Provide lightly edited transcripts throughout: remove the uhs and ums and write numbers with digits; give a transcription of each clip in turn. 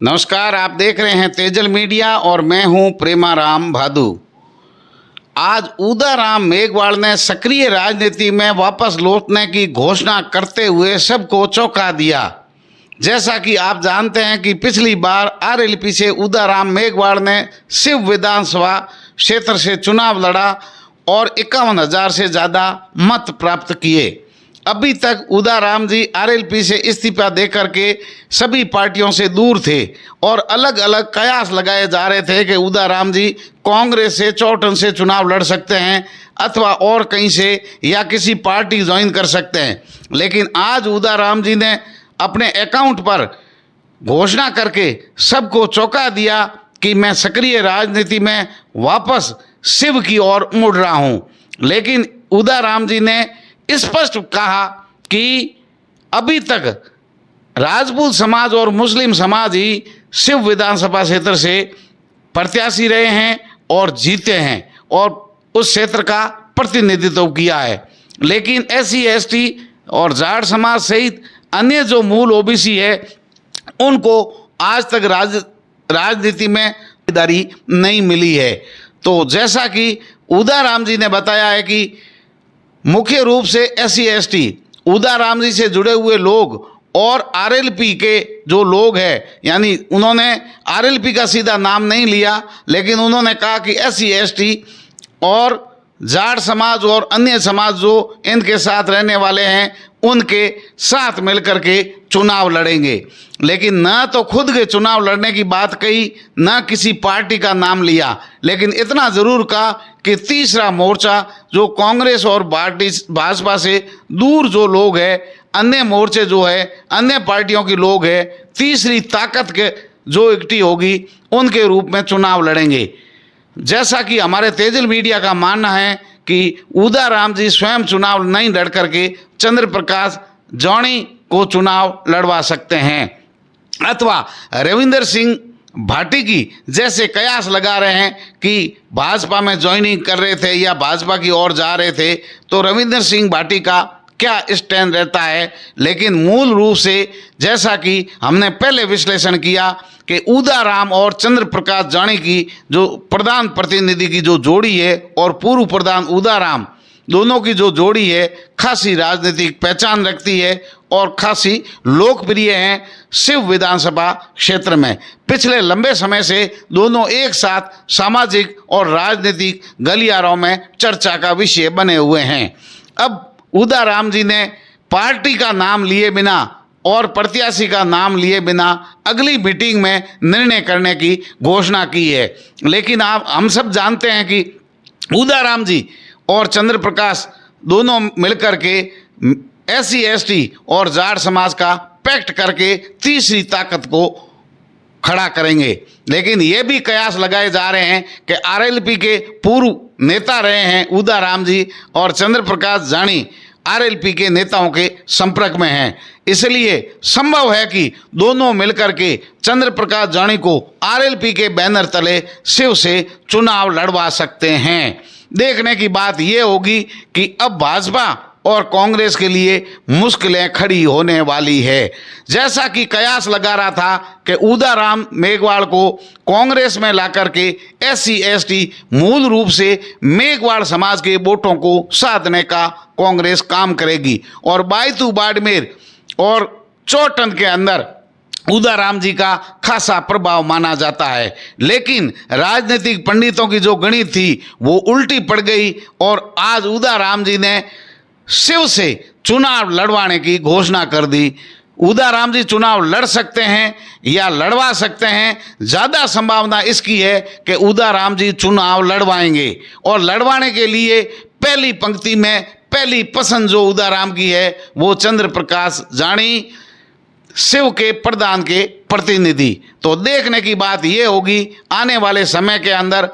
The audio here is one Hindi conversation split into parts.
नमस्कार, आप देख रहे हैं तेजल मीडिया और मैं हूं प्रेमाराम भादु। आज उदाराम मेघवाल ने सक्रिय राजनीति में वापस लौटने की घोषणा करते हुए सबको चौंका दिया। जैसा कि आप जानते हैं कि पिछली बार आरएलपी से उदाराम मेघवाल ने शिव विधानसभा क्षेत्र से चुनाव लड़ा और 51,000 से ज़्यादा मत प्राप्त किए। अभी तक उदाराम जी आरएलपी से इस्तीफा देकर के सभी पार्टियों से दूर थे और अलग अलग कयास लगाए जा रहे थे कि उदाराम जी कांग्रेस से चौटन से चुनाव लड़ सकते हैं अथवा और कहीं से या किसी पार्टी ज्वाइन कर सकते हैं। लेकिन आज उदाराम जी ने अपने अकाउंट पर घोषणा करके सबको चौंका दिया कि मैं सक्रिय राजनीति में वापस शिव की ओर मुड़ रहा हूं। लेकिन उदाराम जी ने स्पष्ट कहा कि अभी तक राजपूत समाज और मुस्लिम समाज ही शिव विधानसभा क्षेत्र से प्रत्याशी रहे हैं और जीते हैं और उस क्षेत्र का प्रतिनिधित्व किया है। लेकिन SC ST और जाट समाज सहित अन्य जो मूल OBC है उनको आज तक राजनीति में भागीदारी नहीं मिली है। तो जैसा कि उदाराम जी ने बताया है कि मुख्य रूप से SC ST उदाराम जी से जुड़े हुए लोग और आरएलपी के जो लोग हैं, यानी उन्होंने आरएलपी का सीधा नाम नहीं लिया, लेकिन उन्होंने कहा कि SC ST और जाट समाज और अन्य समाज जो इनके साथ रहने वाले हैं उनके साथ मिलकर के चुनाव लड़ेंगे। लेकिन न तो खुद के चुनाव लड़ने की बात कही, न किसी पार्टी का नाम लिया, लेकिन इतना ज़रूर कहा कि तीसरा मोर्चा जो कांग्रेस और भाजपा से दूर जो लोग हैं, अन्य मोर्चे जो है अन्य पार्टियों के लोग हैं, तीसरी ताकत के जो इकट्ठी होगी उनके रूप में चुनाव लड़ेंगे। जैसा कि हमारे तेजल मीडिया का मानना है कि उदाराम जी स्वयं चुनाव नहीं लड़ करके चंद्र प्रकाश जौनी को चुनाव लड़वा सकते हैं अथवा रविंदर सिंह भाटी की जैसे कयास लगा रहे हैं कि भाजपा में ज्वाइनिंग कर रहे थे या भाजपा की ओर जा रहे थे, तो रविंदर सिंह भाटी का क्या स्टैंड रहता है। लेकिन मूल रूप से जैसा कि हमने पहले विश्लेषण किया कि उदाराम और चंद्र प्रकाश जानी की जो प्रधान प्रतिनिधि की जो जोड़ी है और पूर्व प्रधान उदाराम, दोनों की जो जोड़ी है खासी राजनीतिक पहचान रखती है और खासी लोकप्रिय हैं शिव विधानसभा क्षेत्र में। पिछले लंबे समय से दोनों एक साथ सामाजिक और राजनीतिक गलियारों में चर्चा का विषय बने हुए हैं। अब उदाराम जी ने पार्टी का नाम लिए बिना और प्रत्याशी का नाम लिए बिना अगली मीटिंग में निर्णय करने की घोषणा की है। लेकिन हम सब जानते हैं कि उदाराम जी और चंद्र प्रकाश दोनों मिलकर के SC ST और जाट समाज का पैक्ट करके तीसरी ताकत को खड़ा करेंगे। लेकिन ये भी कयास लगाए जा रहे हैं कि आरएलपी के पूर्व नेता रहे हैं उदाराम जी और चंद्र प्रकाश जानी आरएलपी के नेताओं के संपर्क में हैं, इसलिए संभव है कि दोनों मिलकर के चंद्र प्रकाश जानी को आरएलपी के बैनर तले शिव से चुनाव लड़वा सकते हैं। देखने की बात यह होगी कि अब भाजपा और कांग्रेस के लिए मुश्किलें खड़ी होने वाली है। जैसा कि कयास लगा रहा था कि उदाराम मेघवाल को कांग्रेस में लाकर के SC ST मूल रूप से मेघवाल समाज के वोटों को साधने का कांग्रेस काम करेगी और बायतू बाड़मेर और चौटन के अंदर उदाराम जी का खासा प्रभाव माना जाता है। लेकिन राजनीतिक पंडितों की जो गणित थी वो उल्टी पड़ गई और आज उदाराम जी ने शिव से चुनाव लड़वाने की घोषणा कर दी। उदाराम जी चुनाव लड़ सकते हैं या लड़वा सकते हैं, ज़्यादा संभावना इसकी है कि उदाराम जी चुनाव लड़वाएंगे और लड़वाने के लिए पहली पंक्ति में पहली पसंद जो उदाराम की है वो चंद्र प्रकाश जानी, शिव के प्रधान के प्रतिनिधि। तो देखने की बात यह होगी आने वाले समय के अंदर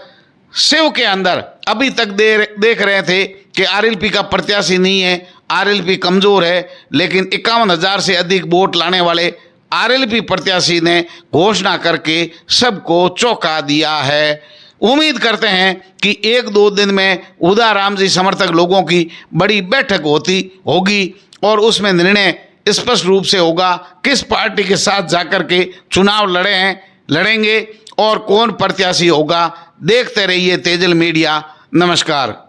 शिव के अंदर अभी तक देख रहे थे कि आरएलपी का प्रत्याशी नहीं है, आरएलपी कमज़ोर है, लेकिन 51,000 से अधिक वोट लाने वाले आरएलपी प्रत्याशी ने घोषणा करके सबको चौंका दिया है। उम्मीद करते हैं कि 1-2 दिन में उदाराम जी समर्थक लोगों की बड़ी बैठक होगी और उसमें निर्णय स्पष्ट रूप से होगा किस पार्टी के साथ जाकर के चुनाव लड़ेंगे और कौन प्रत्याशी होगा। देखते रहिए तेजल मीडिया। नमस्कार।